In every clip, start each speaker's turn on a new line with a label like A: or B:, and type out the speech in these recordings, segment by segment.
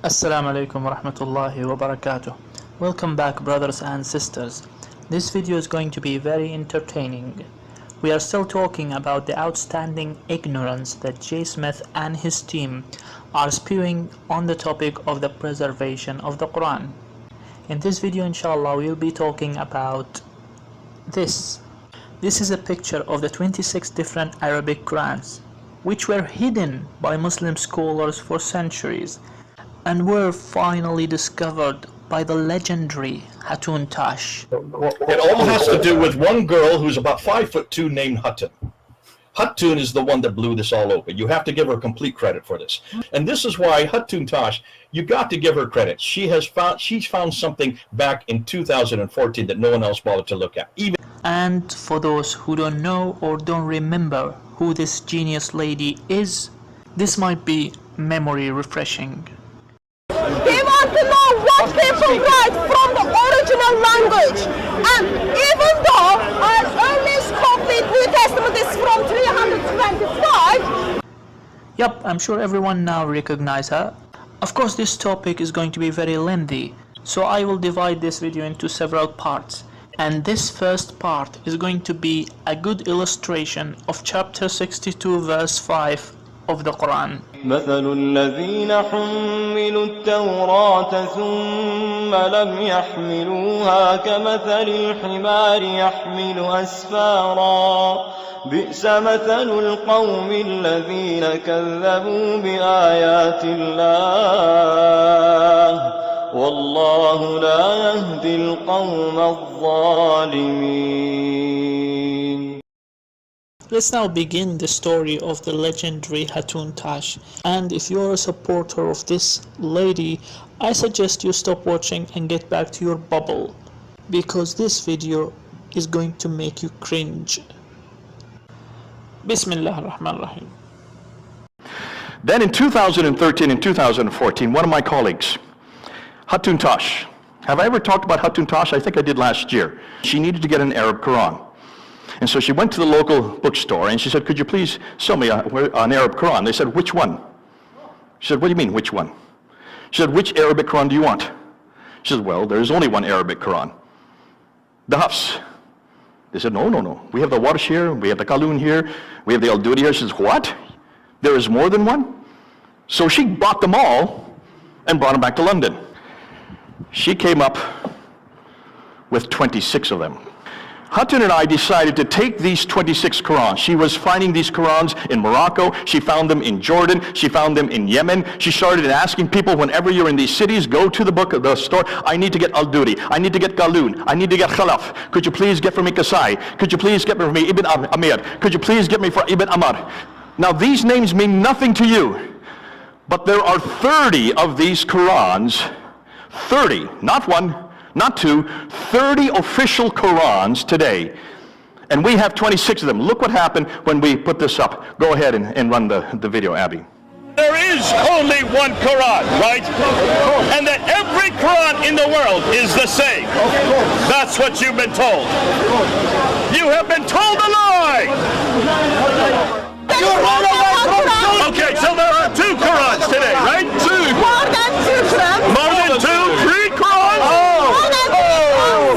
A: Assalamu alaikum wa rahmatullahi wa barakatuh. Welcome back, brothers and sisters. This video is going to be very entertaining. We are still talking about the outstanding ignorance that Jay Smith and his team are spewing on the topic of the preservation of the Quran. In this video, inshallah, we'll be talking about this. This is a picture of the 26 different Arabic Qurans, which were hidden by Muslim scholars for centuries and were finally discovered by the legendary Hatun Tash.
B: It all has to do with one girl who's about 5'2" named Hatun. Hatun is the one that blew this all open. You have to give her complete credit for this. And this is why Hatun Tash, you got to give her credit. She's found something back in 2014 that no one else bothered to look at.
A: And for those who don't know or don't remember who this genius lady is, this might be memory refreshing.
C: They want to know what people write from the original language. And even though our earliest complete New Testament is from 325.
A: Yup, I'm sure everyone now recognize her. Of course, this topic is going to be very lengthy, so I will divide this video into several parts. And this first part is going to be a good illustration of chapter 62 verse 5 of the Quran.
D: مثل الذين حملوا التوراة ثم لم يحملوها كمثل الحمار يحمل أسفارا بئس مثل القوم الذين كذبوا بآيات الله والله لا يهدي القوم الظالمين.
A: Let's now begin the story of the legendary Hatun Tash. And if you're a supporter of this lady, I suggest you stop watching and get back to your bubble, because this video is going to make you cringe. Bismillah ar-Rahman ar-Rahim.
B: Then in 2013 and 2014, one of my colleagues, Hatun Tash. Have I ever talked about Hatun Tash? I think I did last year. She needed to get an Arab Quran. And so she went to the local bookstore and she said, could you please sell me an Arab Quran? They said, which one? She said, what do you mean, which one? She said, which Arabic Quran do you want? She said, well, there's only one Arabic Quran. The Hafs. They said, no. We have the Warsh here, we have the Qalun here, we have the Al-Dudi here. She says, what? There is more than one? So she bought them all and brought them back to London. She came up with 26 of them. Hatun and I decided to take these 26 Qurans. She was finding these Qurans in Morocco. She found them in Jordan. She found them in Yemen. She started asking people, whenever you're in these cities, go to the store. I need to get Al-Dudi. I need to get Qalun. I need to get Khalaf. Could you please get for me Kasai? Could you please get for me Ibn Amir? Could you please get me for Ibn Amar? Now these names mean nothing to you, but there are 30 of these Qurans, 30, not one, not two, 30 official Qurans today. And we have 26 of them. Look what happened when we put this up. Go ahead and run the video, Abby.
E: There is only one Quran, right? And that every Quran in the world is the same. That's what you've been told. You have been told a lie. Okay, so there are two Qurans today, right? Two.
C: More than two Qurans.
E: More than two? Three Qurans?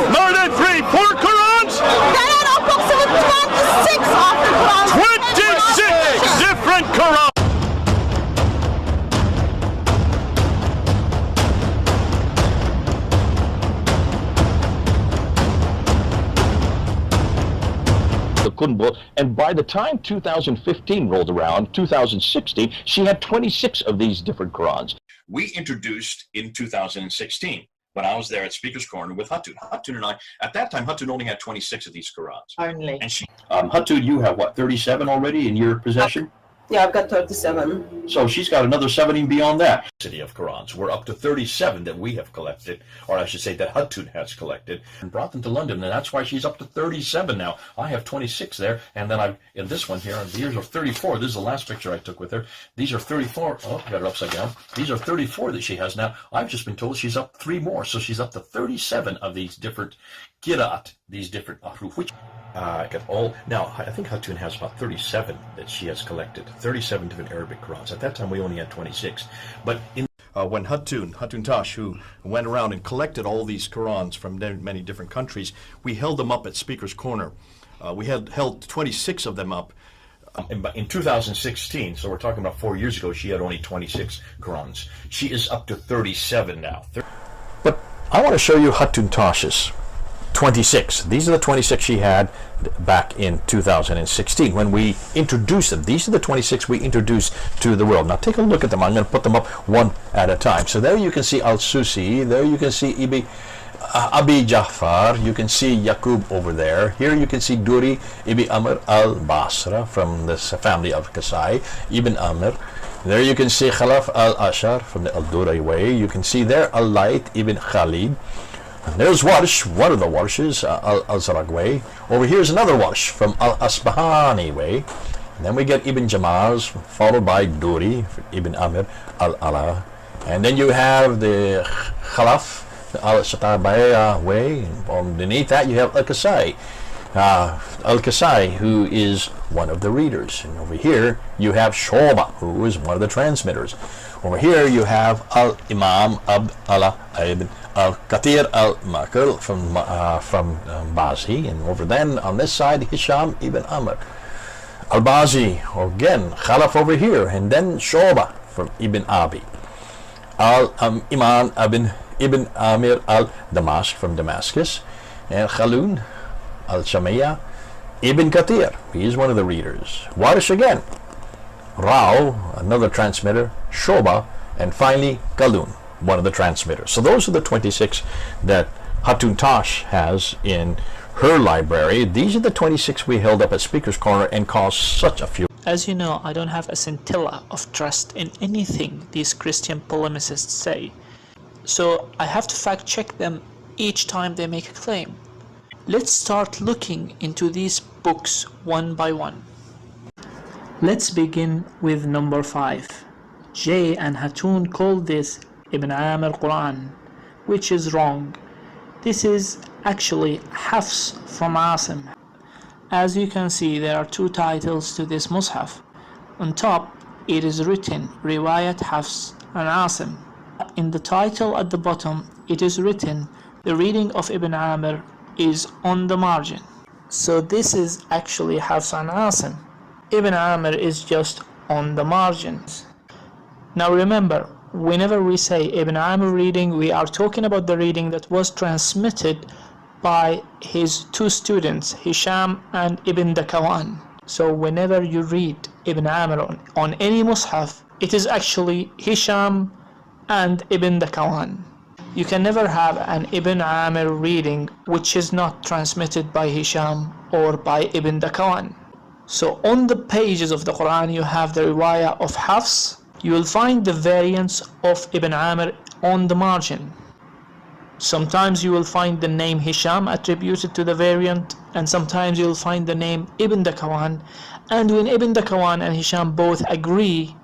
E: More than three? Four Qurans?
C: There are approximately 26 of the Qurans.
E: 26 different Qurans. And by the time 2015 rolled around, 2016, she had 26 of these different Qurans. We introduced in 2016, when I was there at Speaker's Corner with Hatun. Hatun and I, at that time, Hatun only had 26 of these Qurans.
C: Only.
B: And Hatun, you have what, 37 already in your possession?
C: Yeah, I've got 37.
B: So she's got another 70 beyond that. City of Qurans. We're up to 37 that we have collected, or I should say that Hatun has collected, and brought them to London, and that's why she's up to 37 now. I have 26 there, and then in this one here, these are 34. This is the last picture I took with her. These are 34. Oh, got it upside down. These are 34 that she has now. I've just been told she's up 3 more, so she's up to 37 of these different Qiraat, these different ahruf, which got all. Now, I think Hatun has about 37 that she has collected, 37 different Arabic Qurans. At that time, we only had 26. But in when Hatun Tash, who went around and collected all these Qurans from many different countries, we held them up at Speaker's Corner. We had held 26 of them up.
E: In 2016, so we're talking about 4 years ago, she had only 26 Qurans. She is up to 37 now.
B: But I want to show you Hatun Tash's 26. These are the 26 she had back in 2016 when we introduced them. These are the 26 we introduced to the world. Now take a look at them. I'm going to put them up one at a time. So there you can see Al-Susi. There you can see Abi Jafar. You can see Yaqub over there. Here you can see Duri Ibn Amr al-Basra from this family of Kasai. Ibn Amr. There you can see Khalaf al-Ashar from the Al-Durai way. You can see there Al-Layth Ibn Khalid. And there's Warsh, one of the Warshes, Al-Zaraq way. Over here's another Warsh from Al-Asbahani way. And then we get Ibn Jamaz, followed by Duri, Ibn Amr, Al-Ala. And then you have the Khalaf, Al-Shatabaya way. And underneath that you have Al-Kasai. Al-Kasai, who is one of the readers. And over here you have Shoba, who is one of the transmitters. Over here you have Al-Imam Abd-Allah Ibn Al-Kathir Al-Makr from Bazi, and over then on this side Hisham Ibn Amr Al-Bazi, again Khalaf over here, and then Shoba from Ibn Abi, Al-Iman Ibn Amir Al-Damask from Damascus, and Khalun Al-Shamiyya Ibn Kathir, he is one of the readers. Warish again, Rao, another transmitter, Shoba, and finally Kalun, one of the transmitters. So those are the 26 that Hatun Tash has in her library. These are the 26 we held up at Speaker's Corner and caused such a few.
A: As you know, I don't have a scintilla of trust in anything these Christian polemicists say. So I have to fact check them each time they make a claim. Let's start looking into these books one by one. Let's begin with number 5. Jay and Hatun called this Ibn Amr Quran, which is wrong. This is actually Hafs from Asim. As you can see, there are two titles to this Mus'haf. On top, it is written Riwayat Hafs and Asim. In the title at the bottom, it is written the reading of Ibn Amr is on the margin. So this is actually Hafs and Asim. Ibn Amr is just on the margins. Now remember, whenever we say Ibn Amr reading, we are talking about the reading that was transmitted by his two students, Hisham and Ibn Dakawan. So whenever you read Ibn Amr on any Mus'haf, it is actually Hisham and Ibn Dakawan. You can never have an Ibn Amr reading which is not transmitted by Hisham or by Ibn Dakawan. So on the pages of the Quran you have the riwayah of Hafs. You will find the variants of Ibn Amr on the margin. Sometimes you will find the name Hisham attributed to the variant, and sometimes you will find the name Ibn Dakawan. And when Ibn Dakawan and Hisham both agree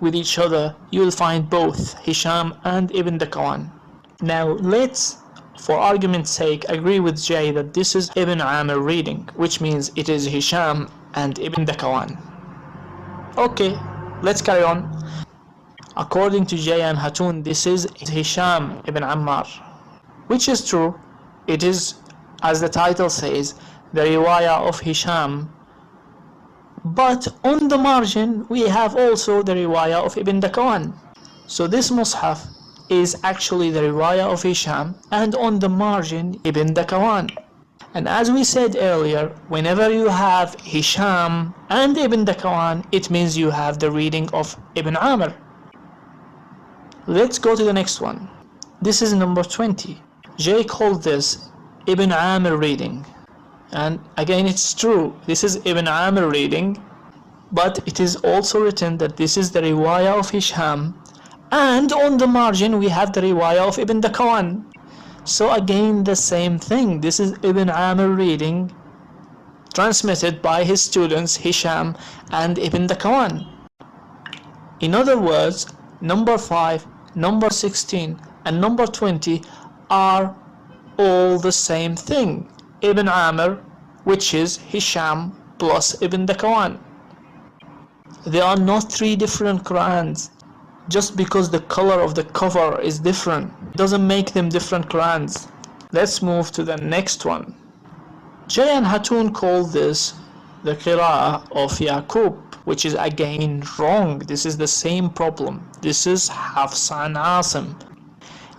A: with each other, you will find both Hisham and Ibn Dakawan. Now let's, for argument's sake, agree with Jay that this is Ibn Amr reading, which means it is Hisham and Ibn Dakawan. Okay, let's carry on. According to Jay and Hatun, this is Hisham ibn Ammar, which is true. It is, as the title says, the riwayah of Hisham. But on the margin, we have also the riwayah of Ibn Dakawan. So this Mus'haf is actually the riwayah of Hisham, and on the margin, Ibn Dakawan. And as we said earlier, whenever you have Hisham and Ibn Dakawan, it means you have the reading of Ibn Amr. Let's go to the next one. This is number 20. Jay called this Ibn Amr reading. And again, it's true. This is Ibn Amr reading. But it is also written that this is the riwayah of Hisham. And on the margin, we have the riwayah of Ibn Dakawan. So again, the same thing. This is Ibn Amr reading, transmitted by his students Hisham and Ibn Dakawan. In other words, number 5, number 16, and number 20 are all the same thing. Ibn Amr, which is Hisham plus Ibn Dakawan. They are not three different Qur'ans. Just because the color of the cover is different doesn't make them different Qur'ans. Let's move to the next one. Jay and Hatun call this the Qira'ah of Yaqub, which is again wrong. This is the same problem. This is Hafs and Asim.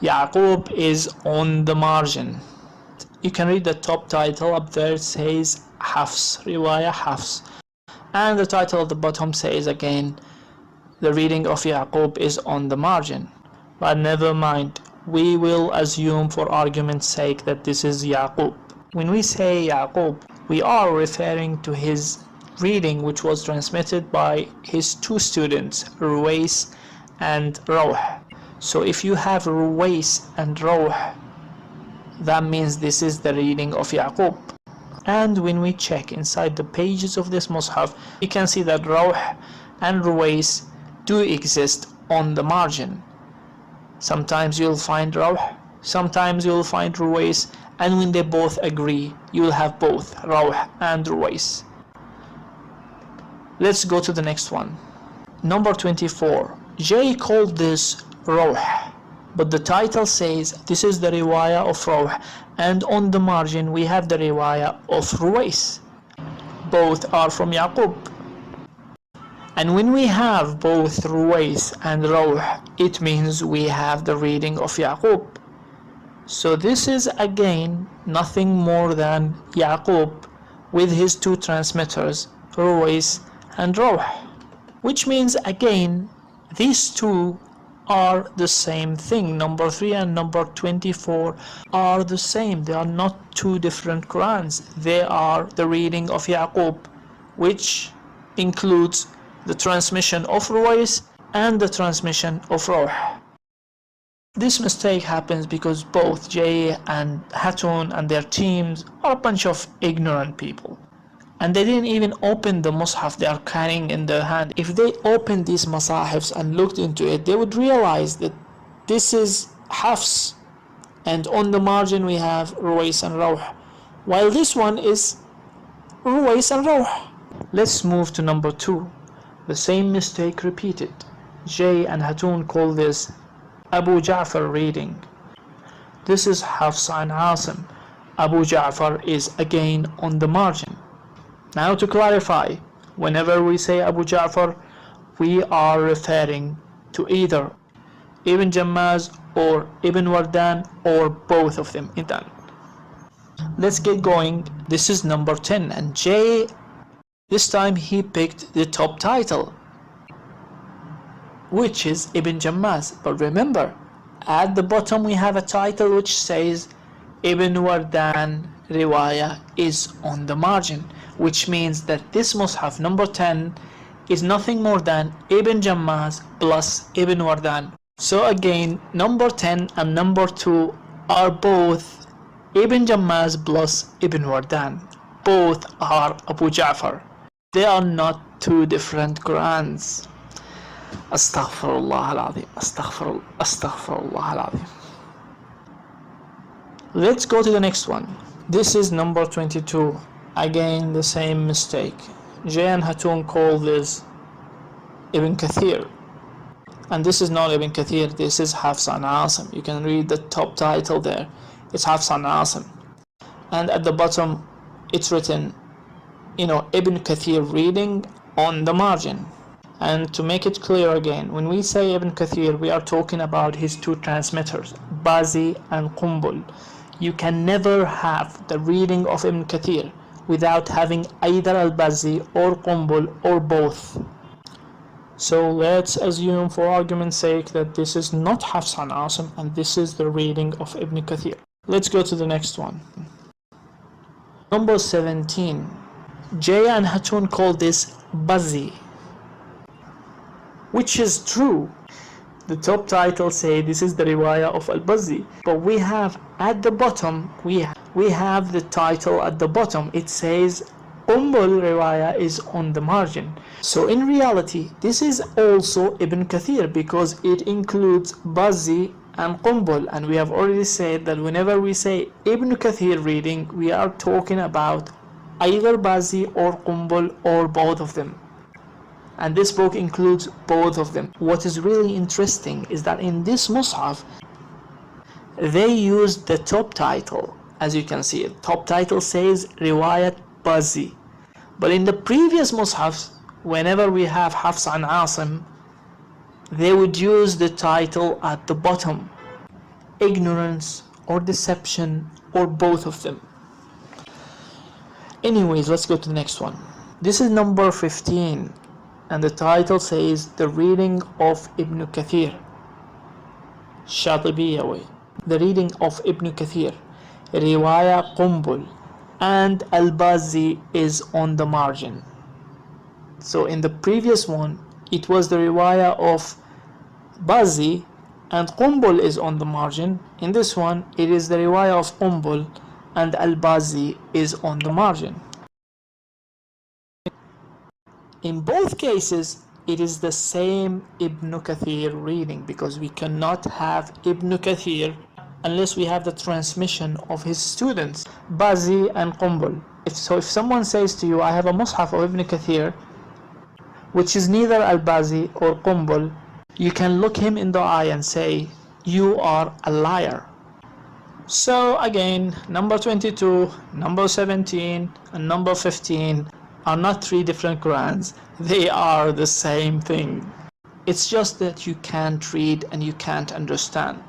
A: Yaqub is on the margin. You can read the top title up there. It says Hafs, Riwayah Hafs. And the title at the bottom says again, the reading of Yaqub is on the margin. But never mind, we will assume for argument's sake that this is Yaqub. When we say Yaqub, we are referring to his reading, which was transmitted by his two students, Ruwais and Rawh. So if you have Ruwais and Rawh, that means this is the reading of Yaqub. And when we check inside the pages of this Mus'haf, you can see that Rawh and Ruwais do exist on the margin. Sometimes you'll find Rawh, sometimes you'll find Ruwais, and when they both agree, you'll have both Rawh and Ruwais. Let's go to the next one. Number 24. Jay called this Rawh, but the title says this is the riwayah of Rawh, and on the margin we have the riwayah of Ruwais. Both are from Yaqub. And when we have both Ruwais and Rawh, it means we have the reading of Yaqub. So this is again nothing more than Yaqub with his two transmitters, Ruwais and Rawh, which means again these two are the same thing. Number 3 and number 24 are the same. They are not two different Qur'ans. They are the reading of Yaqub, which includes the transmission of Ruwais and the transmission of Rawh. This mistake happens because both Jay and Hatun and their teams are a bunch of ignorant people, and they didn't even open the Mus'haf they are carrying in their hand. If they opened these Masahifs and looked into it, they would realize that this is Hafs, and on the margin we have Ruwais and Rawh, while this one is Ruwais and Rawh. Let's move to number 2. The same mistake repeated. Jay and Hatun call this Abu Ja'far reading. This is Hafs and Asim. Abu Ja'far is again on the margin. Now to clarify, whenever we say Abu Ja'far, we are referring to either Ibn Jammaz or Ibn Wardan or both of them. Let's get going. This is number 10, and Jay, this time he picked the top title, which is Ibn Jammaz. But remember, at the bottom we have a title which says Ibn Wardan Riwayah is on the margin, which means that this Mus'haf number 10 is nothing more than Ibn Jammaz plus Ibn Wardan. So again, number 10 and number 2 are both Ibn Jammaz plus Ibn Wardan. Both are Abu Ja'far. They are not two different Qur'ans. Astaghfirullah al-Azim. Astaghfirullah al-Azim. Let's go to the next one. This is number 22. Again, the same mistake. Jay and Hatun call this Ibn Kathir. And this is not Ibn Kathir, this is Hafs and Asim. You can read the top title there. It's Hafs and Asim. And at the bottom, it's written, Ibn Kathir reading on the margin. And to make it clear again, when we say Ibn Kathir, we are talking about his two transmitters, Bazi and Qumbul. You can never have the reading of Ibn Kathir without having either Al-Bazi or Qumbul or both. So let's assume for argument's sake that this is not Hafs and Asim and this is the reading of Ibn Kathir. Let's go to the next one. Number 17. Jay and Hatun call this Bazi, which is true. The top title say this is the riwayah of Al-Bazi, but we have at the bottom, we have the title at the bottom. It says Qumbul riwayah is on the margin. So in reality, this is also Ibn Kathir because it includes Bazi and Qumbul, and we have already said that whenever we say Ibn Kathir reading, we are talking about either Bazi or Qumbul or both of them. and this book includes both of them. What is really interesting is that in this mushaf they used the top title. As you can see, top title says Riwayat Bazi, but in the previous mushafs, whenever we have Hafs and Asim, they would use the title at the bottom. Ignorance or deception or both of them. Anyways, let's go to the next one. This is number 15, and the title says The Reading of Ibn Kathir. Shatibiyawi. The Reading of Ibn Kathir. Riwaya Qumbul. And Al-Bazi is on the margin. So in the previous one, it was the Riwaya of Bazi and Qumbul is on the margin. In this one, it is the Riwaya of Qumbul and Al-Bazi is on the margin. In both cases, it is the same Ibn Kathir reading, because we cannot have Ibn Kathir unless we have the transmission of his students, Bazi and Qumbul. If someone says to you, I have a Mus'haf of Ibn Kathir, which is neither Al-Bazi or Qumbul, you can look him in the eye and say, you are a liar. So again, number 22, number 17, and number 15 are not three different Qur'ans. They are the same thing. It's just that you can't read and you can't understand,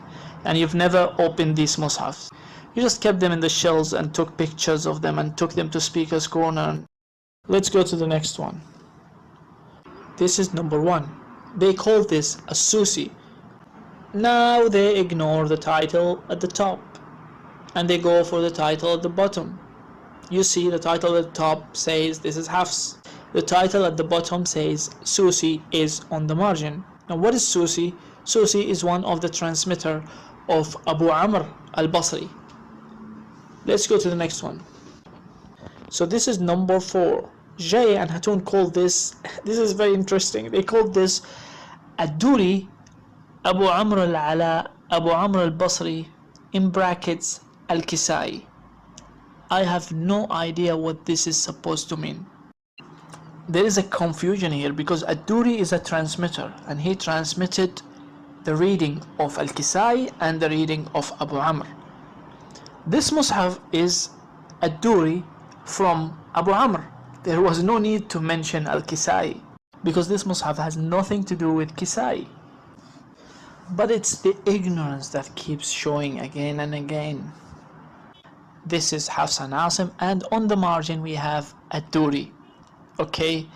A: and you've never opened these mushafs. You just kept them in the shelves and took pictures of them and took them to Speaker's Corner. Let's go to the next one. This is number 1. They call this a Susi. Now they ignore the title at the top and they go for the title at the bottom. You see, the title at the top says this is Hafs. The title at the bottom says Susi is on the margin. Now what is Susi? Susi is one of the transmitter of Abu Amr al-Basri. Let's go to the next one. So this is number 4. Jay and Hatun call this is very interesting, they call this Ad-Duri Abu Amr al-Ala Abu Amr al-Basri in brackets Al-Kisai. I have no idea what this is supposed to mean. There is a confusion here because Ad-Duri is a transmitter and he transmitted the reading of Al-Kisai and the reading of Abu Amr. This mushaf is Ad-Duri from Abu Amr. There was no need to mention Al-Kisai because this mushaf has nothing to do with Kisai. But it's the ignorance that keeps showing again and again. This is Hafs and Asim, and on the margin we have Ad-Duri. Okay,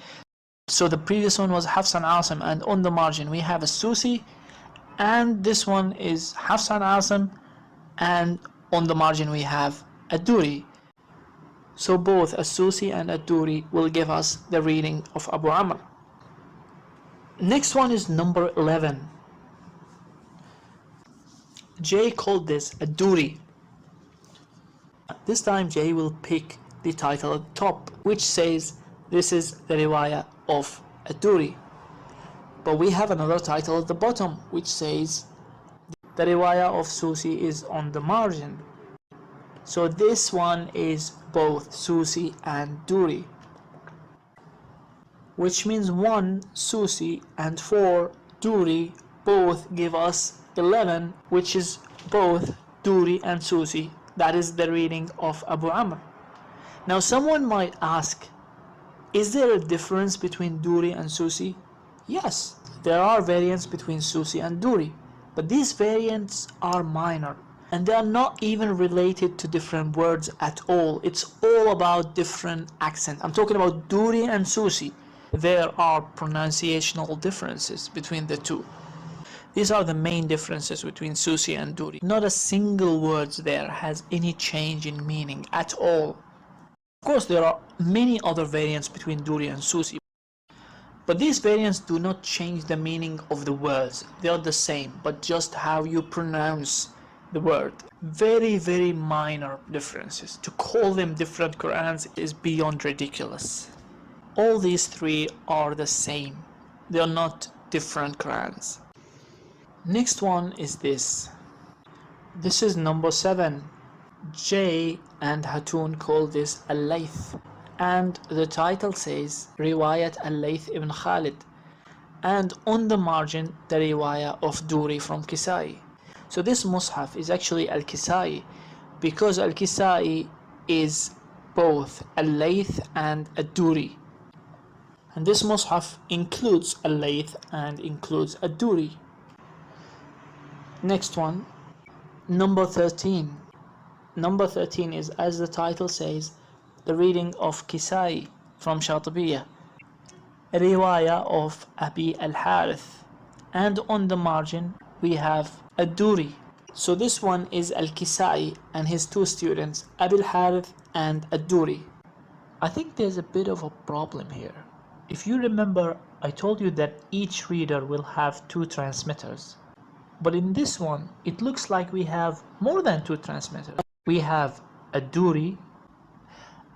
A: so the previous one was Hafs and Asim, and on the margin we have a Susi, and this one is Hafs and Asim, and on the margin we have Ad-Duri. So both As-Susi and Ad-Duri will give us the reading of Abu Amr. Next one is number 11. Jay called this Ad-Duri. This time Jay will pick the title at the top, which says this is the riwayah of Ad-Duri. But we have another title at the bottom which says the riwayah of Susi is on the margin. So this one is both Susi and Duri, which means 1 Susi and 4 Duri both give us 11, which is both Duri and Susi. That is the reading of Abu Amr. Now someone might ask, is there a difference between Duri and Susi? Yes, there are variants between Susi and Duri, but these variants are minor and they are not even related to different words at all. It's all about different accents. I'm talking about Duri and Susi. There are pronunciational differences between the two. These are the main differences between Susi and Duri. Not a single word there has any change in meaning at all. Of course, there are many other variants between Duri and Susi, but these variants do not change the meaning of the words. They are the same, but just how you pronounce the word. Very, very minor differences. To call them different Qur'ans is beyond ridiculous. All these three are the same. They are not different Qur'ans. Next one is this. This is number 7. Jay and Hatun call this Al-Layth. and the title says Riwayat al-Layth ibn Khalid, and on the margin the riwayah of Duri from Kisai. So this mushaf is actually al-Kisai, because al-Kisai is both al-Layth and ad-Duri, and this mushaf includes al-Layth and includes ad-Duri. Next one, number 13. Number 13 is, as the title says, the reading of Kisai from Shatibiyah, a riwayah of Abi al-Harith, and on the margin we have ad-Duri. So this one is al-Kisai and his two students, Abi al-Harith and ad-Duri. I think there's a bit of a problem here. If you remember, I told you that each reader will have two transmitters. But in this one, it looks like we have more than two transmitters. We have ad-Duri,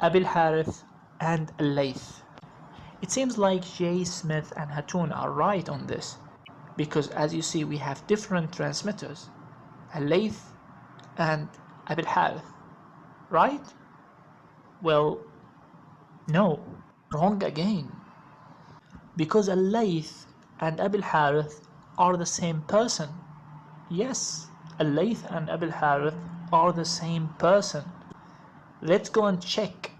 A: Abi al-Harith, and al-Layth. It seems like J. Smith and Hatun are right on this, because as you see, we have different transmitters, al-Layth and Abi al-Harith, right? Well, no, wrong again, because al-Layth and Abi al-Harith are the same person. Yes, al-Layth and Abi al-Harith are the same person. Let's go and check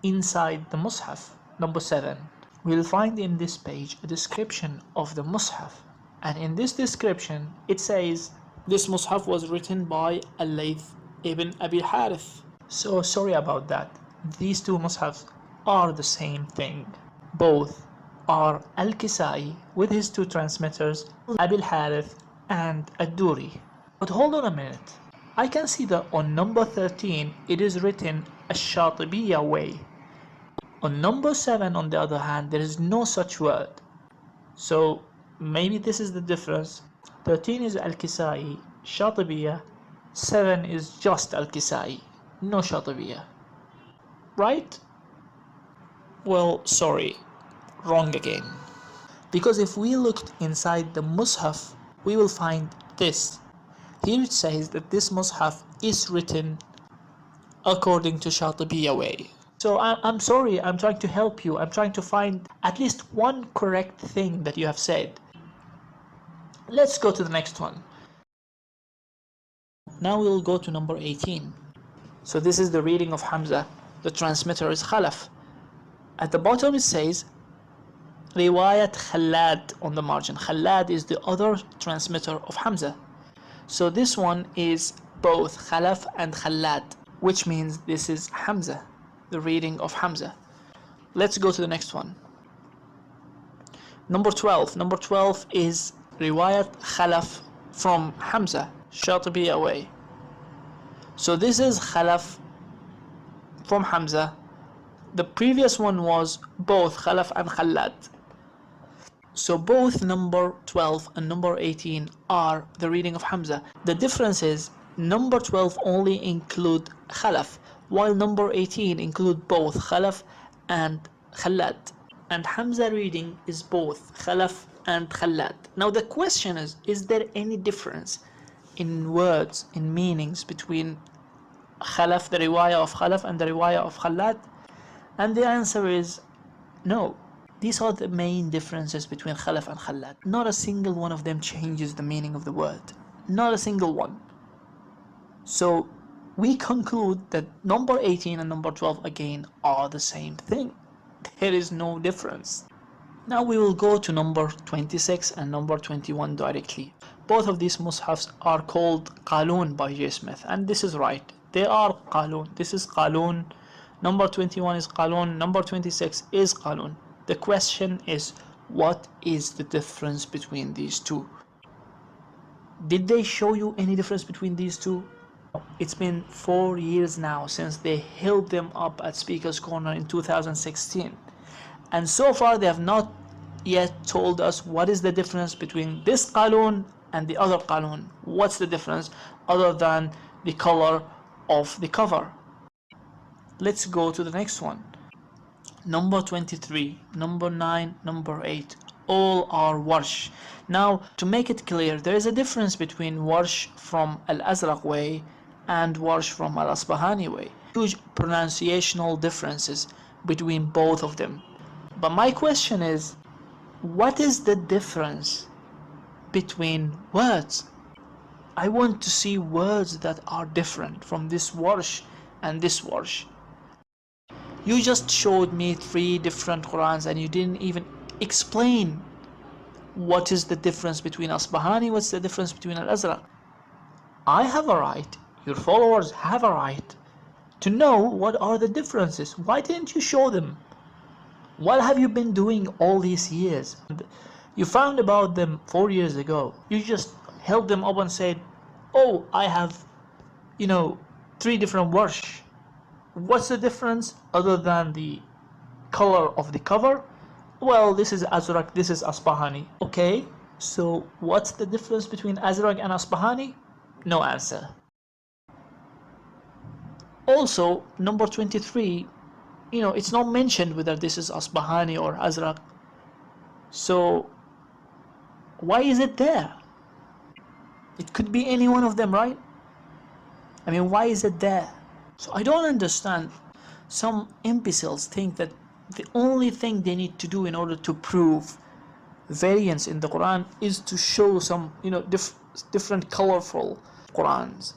A: inside the Mus'haf, number 7. We'll find in this page a description of the Mus'haf, and in this description it says this Mus'haf was written by al-Layth ibn Abi al-Harith. So sorry about that. These two Mus'hafs are the same thing. Both are al-Kisai with his two transmitters, Abi al-Harith and ad-Duri. But hold on a minute. I can see that on number 13 it is written a Shatibiyah way. On number 7, on the other hand, there is no such word. So maybe this is the difference. 13 is al-Kisai, Shatibiyah. 7 is just al-Kisai, no Shatibiyah. Right? Well, sorry, wrong again. Because if we looked inside the Mus'haf, we will find this. Here it says that this Mus'haf is written according to Shatibiyah way. So I'm sorry, I'm trying to help you. I'm trying to find at least one correct thing that you have said. Let's go to the next one. Now we'll go to number 18. So this is the reading of Hamza. The transmitter is Khalaf. At the bottom it says Riwayat Khalad on the margin. Khalad is the other transmitter of Hamza. So this one is both Khalaf and Khalad, which means this is Hamza, the reading of Hamza. Let's go to the next one. Number 12. Number 12 is Riwayat Khalaf from Hamza, Shatibiyah way. So this is Khalaf from Hamza. The previous one was both Khalaf and Khalad. So both number 12 and number 18 are the reading of Hamza. The difference is number 12 only include Khalaf, while number 18 include both Khalaf and Khalad. And Hamza reading is both Khalaf and Khalad. Now the question is there any difference in words, in meanings between Khalaf, the riwayah of Khalaf, and the riwayah of Khalad? And the answer is no. These are the main differences between Khalaf and Khalad. Not a single one of them changes the meaning of the word. Not a single one. So we conclude that number 18 and number 12 again are the same thing. There is no difference. Now we will go to number 26 and number 21 directly. Both of these mushafs are called Qalun by J. Smith, and this is right. They are Qalun. This is Qalun. Number 21 is Qalun. Number 26 is Qalun. The question is, what is the difference between these two? Did they show you any difference between these two? It's been 4 years now since they held them up at Speaker's Corner in 2016. And so far they have not yet told us what is the difference between this Qalun and the other Qalun. What's the difference other than the color of the cover? Let's go to the next one. Number 23, number 9, number 8, all are Warsh. Now, to make it clear, there is a difference between Warsh from Al-Azraq way and Warsh from Al-Asbahani way. Huge pronunciational differences between both of them. But my question is, what is the difference between words? I want to see words that are different from this warsh and this warsh. You just showed me 3 different Qur'ans and you didn't even explain what is the difference between Asbahani, what's the difference between Al-Azraq. I have a right, your followers have a right to know what are the differences. Why didn't you show them? What have you been doing all these years? You found about them 4 years ago. You just held them up and said, oh, I have, 3 different warsh. What's the difference other than the color of the cover? Well, this is Azraq, this is Asbahani. Okay, so what's the difference between Azraq and Asbahani? No answer. Also, number 23, it's not mentioned whether this is Asbahani or Azraq. So why is it there? It could be any one of them, right? I mean, why is it there? So I don't understand. Some imbeciles think that the only thing they need to do in order to prove variance in the Quran is to show some, different colorful Qurans.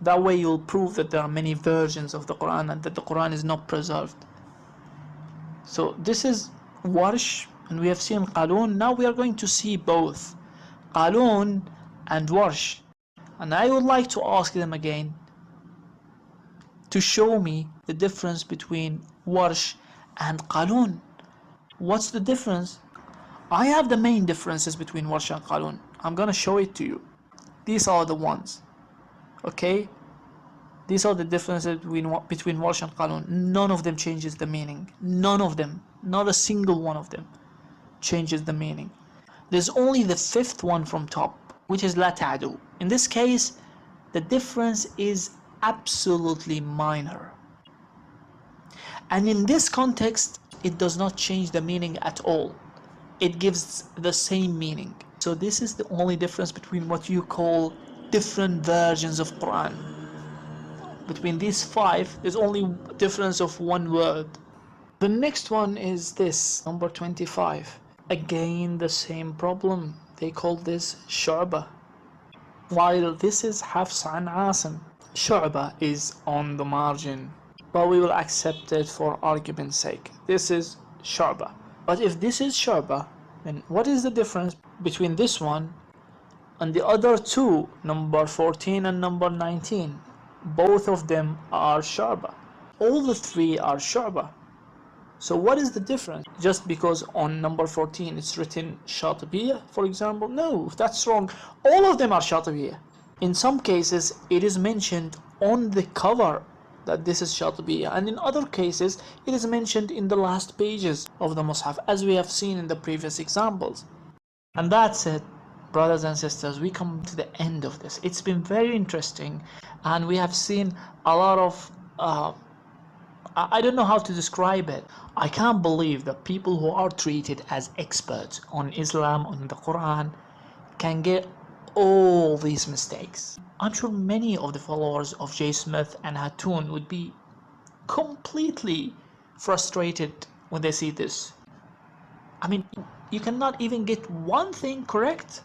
A: That way you'll prove that there are many versions of the Quran and that the Quran is not preserved. So this is Warsh, and we have seen Qalun. Now we are going to see both Qalun and Warsh. And I would like to ask them again to show me the difference between Warsh and Qalun. What's the difference? I have the main differences between Warsh and Qalun. I'm gonna show it to you. These are the ones. Okay? These are the differences between Warsh and Qalun. None of them changes the meaning. None of them. Not a single one of them changes the meaning. There's only the 5th one from top, which is La Ta'du. In this case, the difference is absolutely minor. And in this context, it does not change the meaning at all. It gives the same meaning. So this is the only difference between what you call different versions of Quran. Between these 5, there's only a difference of 1 word. The next one is this, number 25. Again, the same problem. They call this Shu'bah, while this is Hafs and Asim. Shu'bah is on the margin, but we will accept it for argument's sake. This is Shu'bah. But if this is Shu'bah, then what is the difference between this one and the other 2, number 14 and number 19? Both of them are Shu'bah. All the 3 are Shu'bah. So what is the difference? Just because on number 14 it's written Shatibiyah, for example? No, that's wrong. All of them are Shatibiyah. In some cases, it is mentioned on the cover that this is Shatibiyah, and in other cases, it is mentioned in the last pages of the Mus'haf, as we have seen in the previous examples. And that's it, brothers and sisters. We come to the end of this. It's been very interesting, and we have seen a lot of I don't know how to describe it. I can't believe that people who are treated as experts on Islam, on the Quran, can get all these mistakes. I'm sure many of the followers of J. Smith and Hatun would be completely frustrated when they see this. I mean, you cannot even get one thing correct.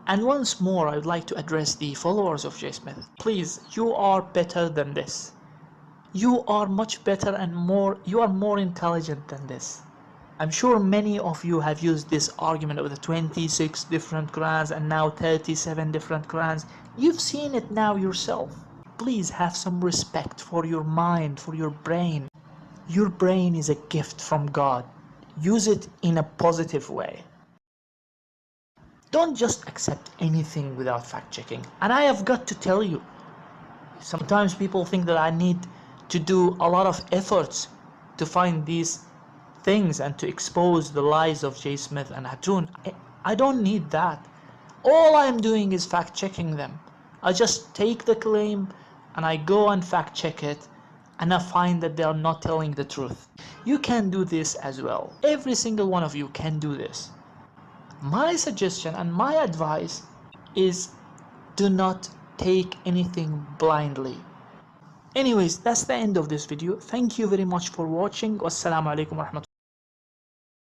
A: And once more, I would like to address the followers of J. Smith. Please, you are better than this. You are much better and you are more intelligent than this. I'm sure many of you have used this argument of the 26 different Qur'ans and now 37 different Qur'ans. You've seen it now yourself. Please have some respect for your mind, for your brain. Your brain is a gift from God. Use it in a positive way. Don't just accept anything without fact-checking. And I have got to tell you, sometimes people think that I need to do a lot of efforts to find these things and to expose the lies of J. Smith and Hatun. I don't need that. All I'm doing is fact-checking them. I just take the claim and I go and fact-check it, and I find that they are not telling the truth. You can do this as well. Every single one of you can do this. My suggestion and my advice is, do not take anything blindly. Anyways, that's the end of this video. Thank you very much for watching. Wassalamu alaikum warahmatullahi